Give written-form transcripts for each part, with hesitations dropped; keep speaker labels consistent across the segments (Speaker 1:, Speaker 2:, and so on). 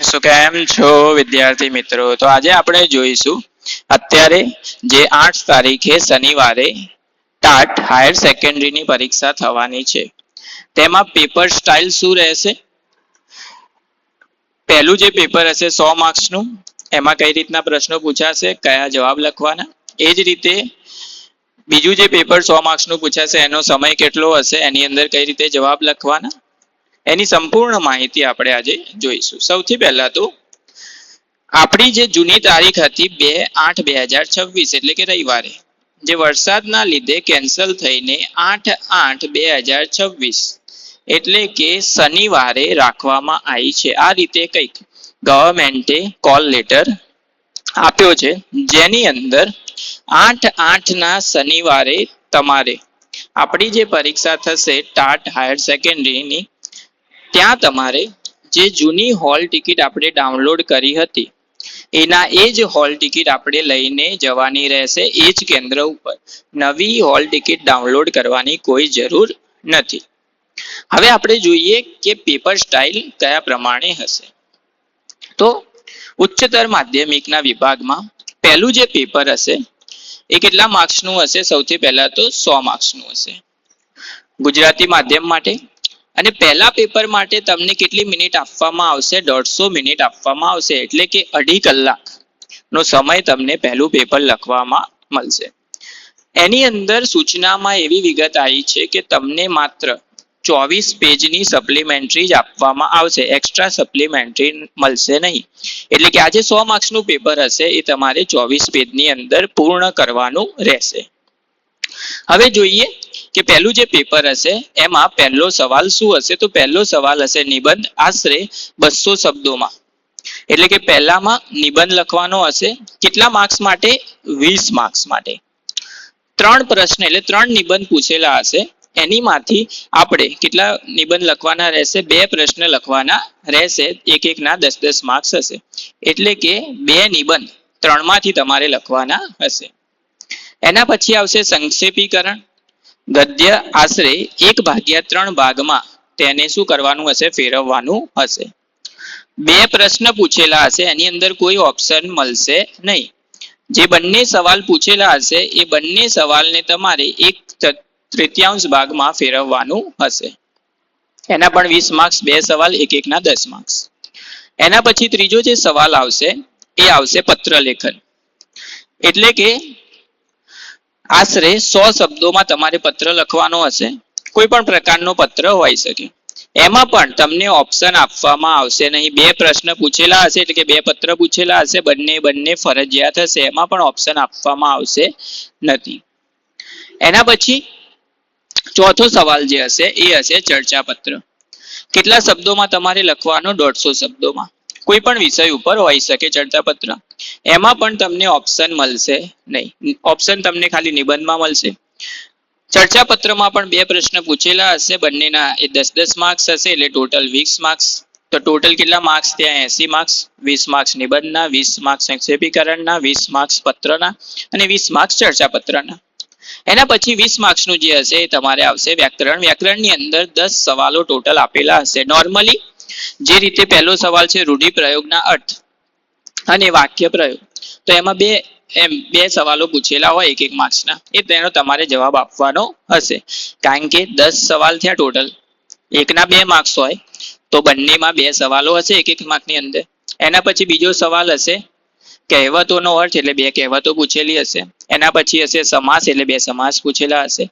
Speaker 1: સો કેમ છો વિદ્યાર્થી મિત્રો? તો આજે આપણે જોઈશું અત્યારે જે 8 તારીખે શનિવારે ટાટ હાયર સેકન્ડરીની પરીક્ષા થવાની છે તેમાં પેપર સ્ટાઇલ શું રહેશે. પહેલું જે પેપર હશે 100 માર્ક્સનું, એમાં કઈ રીતના પ્રશ્નો પૂછાશે, કયા જવાબ લખવાના. એ જ રીતે બીજું જે પેપર 100 માર્ક્સનું પૂછાશે એનો સમય કેટલો હશે, એની અંદર કઈ રીતે જવાબ લખવાના, એની સંપૂર્ણ માહિતી આપણે આજે જોઈશું. સૌથી પહેલા તો આપણી જે જૂની તારીખ હતી 2/8/2026 એટલે કે રવિવારે, જે વરસાદના લીધે કેન્સલ થઈને 8/8/2026 એટલે કે શનિવારે રાખવામાં આવી છે. આ રીતે કંઈક ગવર્મેન્ટે કોલ લેટર આપ્યો છે, જેની અંદર 8/8ના શનિવારે તમારે આપણી જે પરીક્ષા થશે ટાટ હાયર સેકન્ડરીની, ત્યાં તમારે જે જૂની હોલ ટિકિટ આપણે ડાઉનલોડ કરી હતી એના એ જ હોલ ટિકિટ આપણે લઈને જવાની રહેશે. એ જ કેન્દ્ર ઉપર નવી હોલ ટિકિટ ડાઉનલોડ કરવાની કોઈ જરૂર નથી. હવે આપણે જોઈએ કે પેપર સ્ટાઇલ કયા પ્રમાણે હશે. તો ઉચ્ચતર માધ્યમિકના વિભાગમાં પહેલું જે પેપર હશે એ કેટલા માર્ક્સનું હશે? સૌથી પહેલા તો 100 માર્ક્સનું હશે ગુજરાતી માધ્યમ માટે. અને પહેલા પેપર માટે તમને કેટલી મિનિટ આપવામાં આવશે? 150 મિનિટ આપવામાં આવશે, એટલે કે 2.5 કલાકનો સમય તમને પહેલું પેપર લખવામાં મળશે. એની અંદર સૂચનામાં એવી વિગત આવી છે કે તમને માત્ર 24 પેજની સપ્લિમેન્ટરી જ આપવામાં આવશે, એક્સ્ટ્રા સપ્લિમેન્ટરી મળશે નહીં. એટલે કે આજે 100 માર્ક્સનું પેપર હશે એ તમારે 24 પેજની અંદર પૂર્ણ કરવાનું રહેશે. હવે જોઈએ કે પહેલું જે પેપર હશે એમાં પહેલો સવાલ શું હશે? તો પહેલો સવાલ હશે નિબંધ, આશરે 200 શબ્દોમાં. એટલે કે પહેલામાં નિબંધ લખવાનો હશે. કેટલા માર્ક્સ માટે? 20 માર્ક્સ માટે. 3 પ્રશ્ન એટલે 3 નિબંધ પૂછેલા હશે. એનીમાંથી આપણે કેટલા નિબંધ લખવાના રહેશે? 2 પ્રશ્ન લખવાના રહેશે, એક એકના 10-10 માર્ક્સ હશે. એટલે કે 2 નિબંધ 3માંથી તમારે લખવાના હશે. એના પછી આવશે સંક્ષેપીકરણ. ગદ્ય આશરે 1/3 ભાગમાં તેને શું કરવાનું હશે? ફેરવવાનું હશે. 2 પ્રશ્ન પૂછેલા હશે, એની અંદર કોઈ ઓપ્શન મળશે નહીં. જે બંને સવાલ પૂછેલા હશે એ બંને સવાલને તમારે 1/3 ભાગમાં ફેરવવાનું હશે. એના પણ 20 માર્ક્સ, 2 સવાલ, એક એકના 10 માર્ક્સ. એના પછી ત્રીજો જે સવાલ આવશે એ આવશે પત્ર લેખન. એટલે કે આશરે 100 શબ્દોમાં તમારે પત્ર લખવાનો હશે. કોઈ પણ પ્રકારનો પત્ર હોઈ શકે. એમાં પણ તમને ઓપ્શન આપવામાં આવશે નહીં. 2 પ્રશ્ન પૂછેલા હશે એટલે કે 2 પત્ર પૂછેલા હશે, બંને ફરજિયાત હશે, એમાં પણ ઓપ્શન આપવામાં આવશે નથી. એના પછી ચોથો સવાલ જે હશે એ હશે ચર્ચા પત્ર. કેટલા શબ્દોમાં તમારે લખવાનો? 150 શબ્દોમાં. કોઈ પણ વિષય ઉપર હોઈ શકે ચર્ચા પત્ર. એમાં પણ તમને ઓપ્શન મળશે નહીં. ઓપ્શન તમને ખાલી નિબંધમાં મળશે. ચર્ચા પત્રમાં પણ 2 પ્રશ્ન પૂછેલા હશે, બંનેના એ 10-10 માર્ક્સ હશે, એટલે ટોટલ 20 માર્ક્સ. તો ટોટલ કેટલા માર્ક્સ? ત્યાં 80 માર્ક્સ. 20 માર્ક્સ નિબંધના, 20 માર્ક્સ સંક્ષેપીકરણના, 20 માર્ક્સ પત્રના અને 20 માર્ક્સ ચર્ચા પત્રના. એના પછી 20 માર્ક્સનું જે હશે એ તમારે આવશે વ્યાકરણ. વ્યાકરણની અંદર 10 સવાલો ટોટલ આપેલા હશે. નોર્મલી જે રીતે પહેલો સવાલ છે રૂઢિપ્રયોગના અર્થ અને વાક્ય પ્રયોગ, તો એમાં બે સવાલો પૂછેલા હોય એક માર્ક્સના, એ તેનો તમારે જવાબ આપવાનો હશે. કારણ કે 10 સવાલ થયા ટોટલ, એકના 2 માર્ક્સ હોય તો બંનેમાં 2 સવાલો હશે એક માર્કની અંદર. એના પછી બીજો સવાલ હશે કહેવતોનો અર્થ, એટલે 2 કહેવતો પૂછેલી હશે. એના પછી હશે સમાસ, એટલે 2 સમાસ પૂછેલા હશે.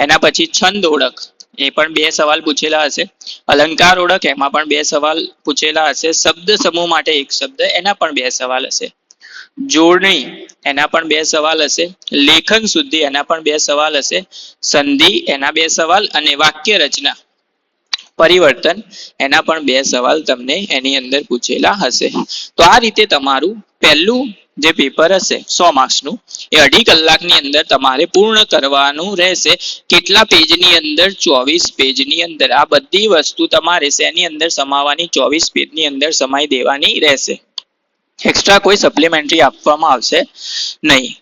Speaker 1: એના પછી છંદ ઓળખ, એ પણ 2 સવાલ પૂછેલા હશે. અલંકાર ઓળખ, એમાં પણ 2 સવાલ પૂછેલા હશે. શબ્દ સમૂહ માટે 1 શબ્દ, એના પણ 2 સવાલ હશે. જોડણી, એના પણ 2 સવાલ હશે. લેખન શુદ્ધિ, એના પણ 2 સવાલ હશે. સંધિ, એના 2 સવાલ. અને વાક્ય રચના પરિવર્તન, એના પણ 2 સવાલ તમને એની અંદર પૂછેલા હશે. તો આ રીતે તમારું પહેલું જે પેપર હશે 100 માર્ક્સનું એ 2.5 કલાકની અંદર તમારે પૂર્ણ કરવાનું રહેશે. કેટલા પેજની અંદર? 24 પેજની અંદર. આ બધી વસ્તુ તમારે શેની અંદર સમાવવાની? 24 પેજની અંદર સમાઈ દેવાની રહેશે. એક્સ્ટ્રા કોઈ સપ્લિમેન્ટરી આપવામાં આવશે નહીં.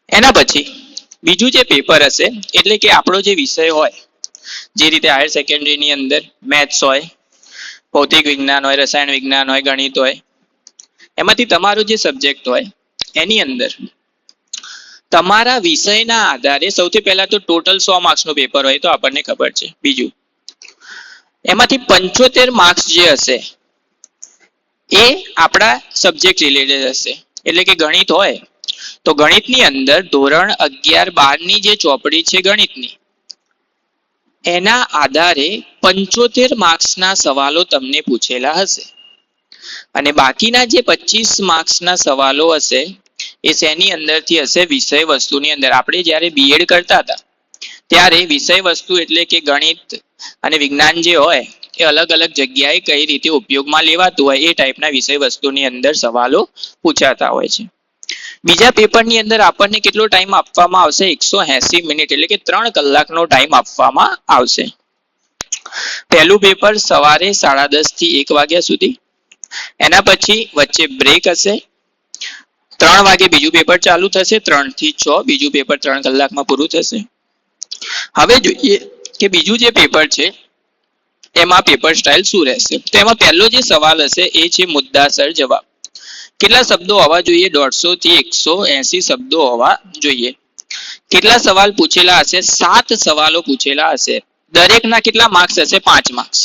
Speaker 1: એના પછી બીજું જે પેપર હશે, એટલે કે આપણો જે વિષય હોય, જે રીતે હાયર સેકન્ડરીની અંદર મેથ્સ હોય, ભૌતિક વિજ્ઞાન હોય, રસાયણ વિજ્ઞાન હોય, ગણિત હોય, એમાંથી તમારો જે સબ્જેક્ટ હોય એની અંદર તમારા વિષયના આધારે સૌથી પહેલા તો ટોટલ 100 માર્ક્સનું પેપર હોય તો આપણને ખબર છે. બીજું, એમાંથી 75 માર્ક્સ જે હશે એ આપણા સબ્જેક્ટ રિલેટેડ હશે. એટલે કે ગણિત હોય તો ગણિતની અંદર ધોરણ 11-12ની જે ચોપડી છે ગણિતની, એના આધારે 75 માર્ક્સના સવાલો તમને પૂછેલા હશે. અને બાકીના જે 25 માર્ક્સના સવાલો હશે એ શેની અંદરથી હશે? વિષય વસ્તુની અંદર. આપણે જ્યારે બીએડ કરતા હતા ત્યારે વિષય વસ્તુ એટલે કે ગણિત અને વિજ્ઞાન જે હોય એ અલગ અલગ જગ્યાએ કઈ રીતે ઉપયોગમાં લેવાતું હોય એ ટાઈપના વિષય વસ્તુની અંદર સવાલો પૂછાતા હોય છે. બીજા પેપરની અંદર આપણને કેટલો ટાઈમ આપવામાં આવશે? 180 મિનિટ એટલે કે 3 કલાકનો ટાઈમ આપવામાં આવશે. પહેલું પેપર સવારે 10:30 થી 1 વાગ્યા સુધી, એના પછી વચ્ચે બ્રેક હશે. 3 વાગે બીજું પેપર ચાલુ થશે, 3 થી 6 બીજું પેપર 3 કલાકમાં પૂરું થશે. હવે જોઈએ કે બીજું જે પેપર છે એમાં પેપર સ્ટાઇલ શું રહેશે. તો એમાં પહેલો જે સવાલ હશે એ છે મુદ્દાસર જવાબ. કેટલા શબ્દો હોવા જોઈએ? 150 થી 180 શબ્દો હોવા જોઈએ. કેટલા સવાલ પૂછેલા હશે? 7 સવાલો પૂછેલા હશે. દરેકના કેટલા માર્ક્સ હશે? 5 માર્ક્સ.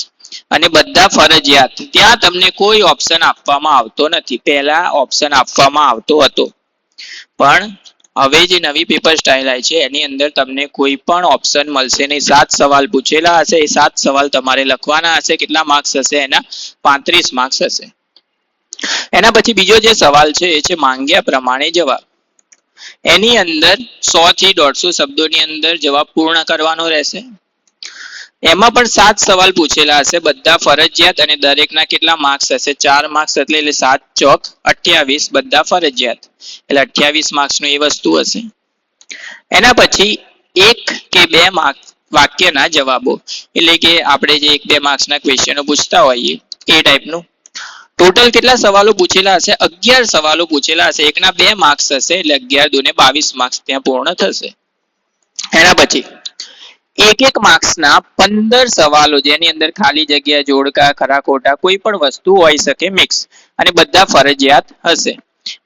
Speaker 1: અને બધા ફરજિયાત. ત્યાં તમને કોઈ ઓપ્શન આપવામાં આવતો નથી. પહેલા ઓપ્શન આપવામાં આવતો હતો, પણ હવે જે નવી પેપર સ્ટાઇલ આવી છે એની અંદર તમને કોઈ પણ ઓપ્શન મળશે નહીં. 7 સવાલ પૂછેલા હશે, એ 7 સવાલ તમારે લખવાના હશે. કેટલા માર્ક્સ હશે? એના 35 માર્ક્સ હશે. એના પછી બીજો જે સવાલ છે એ છે માંગ્યા પ્રમાણે જવાબ. એની અંદર 100 થી 150 શબ્દોની અંદર જવાબ પૂર્ણ કરવાનો રહેશે. એમાં પણ 7 સવાલ પૂછેલા હશે, બધા ફરજિયાત. અને દરેકના કેટલા માર્ક્સ હશે? 4 માર્ક્સ. એટલે 7 ચોક 28, બધા ફરજિયાત. એટલે 28 માર્ક્સનું એ વસ્તુ હશે. એના પછી 1 કે 2 વાક્યના જવાબો, એટલે કે આપણે જે 1-2 માર્ક્સના ક્વેશ્ચનો પૂછતા હોઈએ એ ટાઈપનું. ટોટલ કેટલા સવાલો પૂછેલા હશે? 11 સવાલો પૂછેલા હશે. એકના 2 માર્ક્સ હશે, એટલે 11 દુને 22 માર્ક્સ ત્યાં પૂર્ણ થશે. એના પછી 1 માર્ક્સના 15 સવાલો, જેની અંદર ખાલી જગ્યા, જોડકા, ખરા ખોટા કોઈ પણ વસ્તુ હોઈ શકે મિક્સ, અને બધા ફરજિયાત હશે.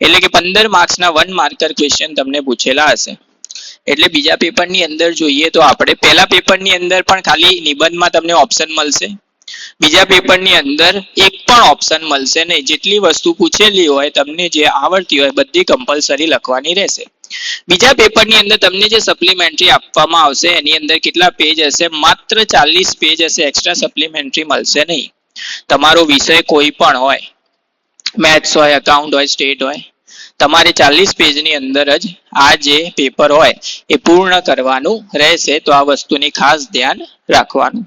Speaker 1: એટલે કે 15 માર્ક્સના 1 માર્કર ક્વેશ્ચન તમને પૂછેલા હશે. એટલે બીજા પેપરની અંદર જોઈએ તો આપણે પહેલા પેપરની અંદર પણ ખાલી નિબંધમાં તમને ઓપ્શન મળશે. બીજા પેપરની અંદર એક પણ ઓપ્શન મળશે નહીં. જેટલી વસ્તુ પૂછેલી હોય તમને જે આવડતી હોય બધી કમ્પલસરી લખવાની રહેશે. બીજા પેપરની અંદર તમને જે સપ્લિમેન્ટરી આપવામાં આવશે એની અંદર કેટલા પેજ હશે? માત્ર 40 પેજ હશે. એક્સ્ટ્રા સપ્લિમેન્ટરી મળશે નહીં. તમારો વિષય કોઈ પણ હોય, મેથ્સ હોય, અકાઉન્ટ હોય, સ્ટેટ હોય, તમારે 40 પેજની અંદર જ આ જે પેપર હોય એ પૂર્ણ કરવાનું રહેશે. તો આ વસ્તુની ખાસ ધ્યાન રાખવાનું.